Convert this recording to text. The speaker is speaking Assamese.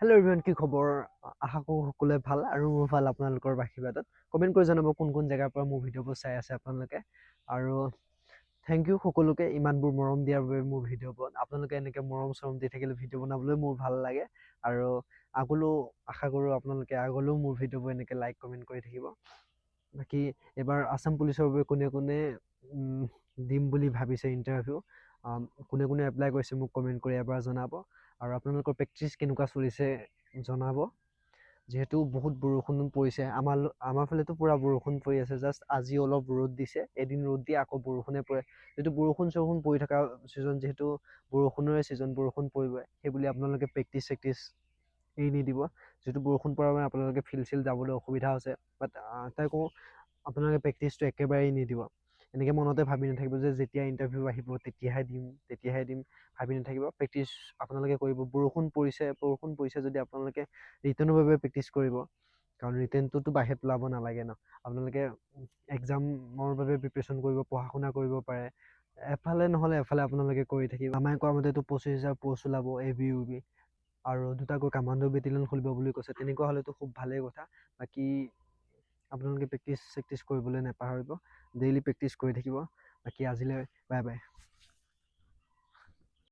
হেল্ল' এভৰিৱান, কি খবৰ? আশা কৰোঁ সকলোৱে ভাল আৰু মোৰ ভাল আপোনালোকৰ আশীৰ্বাদত। কমেণ্ট কৰি জনাব কোন কোন জেগাৰ পৰা মোৰ ভিডিঅ'বোৰ চাই আছে আপোনালোকে। আৰু থেংক ইউ সকলোকে ইমানবোৰ মৰম দিয়াৰ বাবে মোৰ ভিডিঅ'বোৰত। আপোনালোকে এনেকৈ মৰম চৰম দি থাকিলে ভিডিঅ' বনাবলৈ মোৰ ভাল লাগে। আৰু আগলৈও আশা কৰোঁ আপোনালোকে আগলৈও মোৰ ভিডিঅ'বোৰ এনেকৈ লাইক কমেণ্ট কৰি থাকিব। বাকী এইবাৰ আছাম পুলিচৰ বাবে কোনে কোনে দিম বুলি ভাবিছে ইণ্টাৰভিউ, কোনে কোনে এপ্লাই কৰিছে মোক কমেণ্ট কৰি এবাৰ জনাব। আৰু আপোনালোকৰ প্ৰেক্টিচ কেনেকুৱা চলিছে জনাব। যিহেতু বহুত বৰষুণ পৰিছে, আমাৰ ফালেতো পূৰা বৰষুণ পৰি আছে। জাষ্ট আজি অলপ ৰ'দ দিছে, এদিন ৰ'দ দিয়ে আকৌ বৰষুণে পৰে। যিহেতু বৰষুণ চৰষুণ পৰি থকা ছিজন, যিহেতু বৰষুণৰে ছিজন, বৰষুণ পৰিবই, সেইবুলি আপোনালোকে প্ৰেক্টিচ এৰি নিদিব। যিহেতু বৰষুণ পৰাৰ বাবে আপোনালোকে ফিল্ড চিল্ড যাবলৈ অসুবিধা হৈছে, বাট তাই কওঁ আপোনালোকে প্ৰেক্টিচটো একেবাৰেই নিদিব। এনেকৈ মনতে ভাবি নাথাকিব যে যেতিয়া ইণ্টাৰভিউ আহিব তেতিয়াহে দিম ভাবি নাথাকিব। প্ৰেক্টিচ আপোনালোকে কৰিব। বৰষুণ পৰিছে যদি আপোনালোকে ৰিটেনৰ বাবে প্ৰেক্টিচ কৰিব, কাৰণ ৰিটেনটোতো বাহিৰত ওলাব নালাগে ন। আপোনালোকে এক্সামৰ বাবে প্ৰিপেৰেশ্যন কৰিব, পঢ়া শুনা কৰিব পাৰে। এফালে নহ'লে এফালে আপোনালোকে কৰি থাকিব। আমাক কোৱা মতেতো 25,000 পষ্ট ওলাব ABUB, আৰু দুটাকৈ কামাণ্ডো বেটেলিয়ন খুলিব বুলি কৈছে। তেনেকুৱা হ'লেতো খুব ভালেই কথা। বাকী আপোনালোকে প্ৰেক্টিচ কৰিবলৈ নাপাহৰিব, ডেইলি প্ৰেক্টিচ কৰি থাকিব। বাকী আজিলৈ বাই বাই।